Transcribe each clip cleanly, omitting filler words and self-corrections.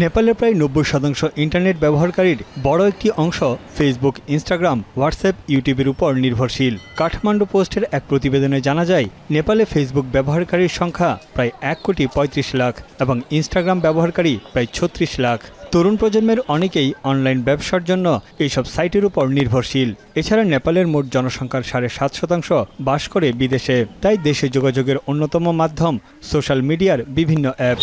নেপালের প্রায় ৯০% ইন্টারনেট ব্যবহারকারীর বড় একটি অংশ ফেসবুক, ইনস্টাগ্রাম, হোয়াটসঅ্যাপ, ইউটিউবের উপর নির্ভরশীল। কাঠমান্ডু পোস্টের এক প্রতিবেদনে জানা যায়, নেপালে ফেসবুক ব্যবহারকারীর সংখ্যা প্রায় ১,৩৫,০০,০০০ এবং ইনস্টাগ্রাম ব্যবহারকারী প্রায় ৩৬ লাখ। তরুণ প্রজন্মের অনেকেই অনলাইন ব্যবসার জন্য এইসব সাইটের উপর নির্ভরশীল। এছাড়া নেপালের মোট জনসংখ্যার ৭.৫% বাস করে বিদেশে। তাই দেশে যোগাযোগের অন্যতম মাধ্যম সোশ্যাল মিডিয়ার বিভিন্ন অ্যাপ।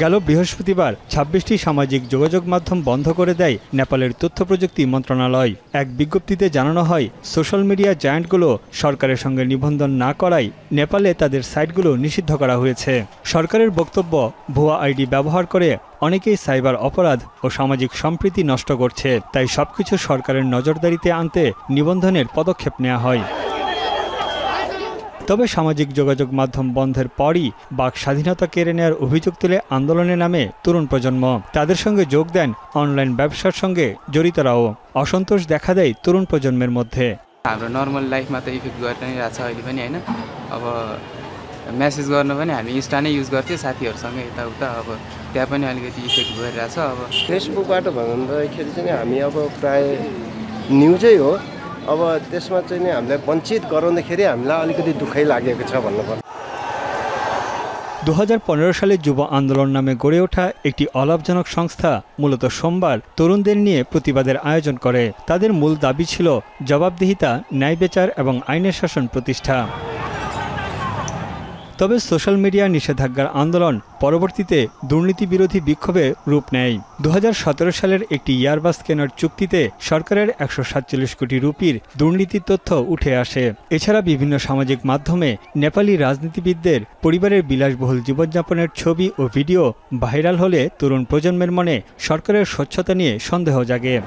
গেল বৃহস্পতিবার ২৬টি সামাজিক যোগাযোগ মাধ্যম বন্ধ করে দেয় নেপালের তথ্য প্রযুক্তি মন্ত্রণালয়। এক বিজ্ঞপ্তিতে জানানো হয়, সোশ্যাল মিডিয়া জায়ান্টগুলো সরকারের সঙ্গে নিবন্ধন না করায় নেপালে তাদের সাইটগুলো নিষিদ্ধ করা হয়েছে। সরকারের বক্তব্য, ভুয়া আইডি ব্যবহার করে অনেকেই সাইবার অপরাধ ও সামাজিক সম্প্রীতি নষ্ট করছে, তাই সবকিছু সরকারের নজরদারিতে আনতে নিবন্ধনের পদক্ষেপ নেওয়া হয়। তবে সামাজিক যোগাযোগ মাধ্যম বন্ধের পরই বাক স্বাধীনতা কেড়ে নেওয়ার অভিযোগ তুলে আন্দোলনে নামে তরুণ প্রজন্ম। তাদের সঙ্গে যোগ দেন অনলাइन ব্যবসার সঙ্গে জড়িতরাও। असन्तोष দেখা দেয় তরুণ প্রজন্মের মধ্যে। हाम्रो नर्मल लाइफमा त इफेक्ट गरिरहेको छ अहिले पनि हैन। अब मेसेज गर्न पनि हामी इन्स्टा नै युज गर्थ्यौं साथीहरुसँग यताउता, अब त्यहाँ पनि अलिकति इफेक्ट गरिरहेछ। अब फेसबुकबाट भन्दाखेरि चाहिँ हामी अब प्राय न्युजै हो। अब त्यसमा चाहिँ नि हामीलाई वञ्चित गराउँदाखेरि हामीलाई अलिकति दुःखै लागेको छ भन्नुपर्छ। ২০১৫ সালে যুব আন্দোলন নামে গড়ে ওঠা একটি অলাভজনক সংস্থা মূলত সোমবার তরুণদের নিয়ে প্রতিবাদের আয়োজন করে। তাদের মূল দাবি ছিল জবাবদিহিতা, ন্যায় বিচার এবং আইনের শাসন প্রতিষ্ঠা। তবে সোশ্যাল মিডিয়া নিষেধাজ্ঞার আন্দোলন পরবর্তীতে দুর্নীতি বিরোধী বিক্ষোভে রূপ নেয়। ২০১৭ সালের একটি ইয়ারবাস কেনার চুক্তিতে সরকারের ১৪৭ কোটি রুপির দুর্নীতির তথ্য উঠে আসে। এছাড়া বিভিন্ন সামাজিক মাধ্যমে নেপালি রাজনীতিবিদদের পরিবারের বিলাসবহুল জীবনযাপনের ছবি ও ভিডিও ভাইরাল হলে তরুণ প্রজন্মের মনে সরকারের স্বচ্ছতা নিয়ে সন্দেহ জাগে।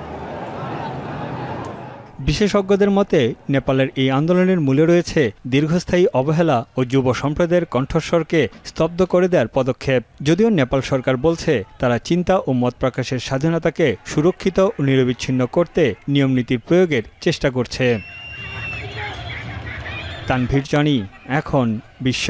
বিশেষজ্ঞদের মতে, নেপালের এই আন্দোলনের মূলে রয়েছে দীর্ঘস্থায়ী অবহেলা ও যুব সম্প্রদায়ের কণ্ঠস্বরকে স্তব্ধ করে দেওয়ার পদক্ষেপ। যদিও নেপাল সরকার বলছে, তারা চিন্তা ও মত প্রকাশের স্বাধীনতাকে সুরক্ষিত ও নিরবিচ্ছিন্ন করতে নিয়মনীতির প্রয়োগের চেষ্টা করছে। তানভীর জনি, এখন বিশ্ব।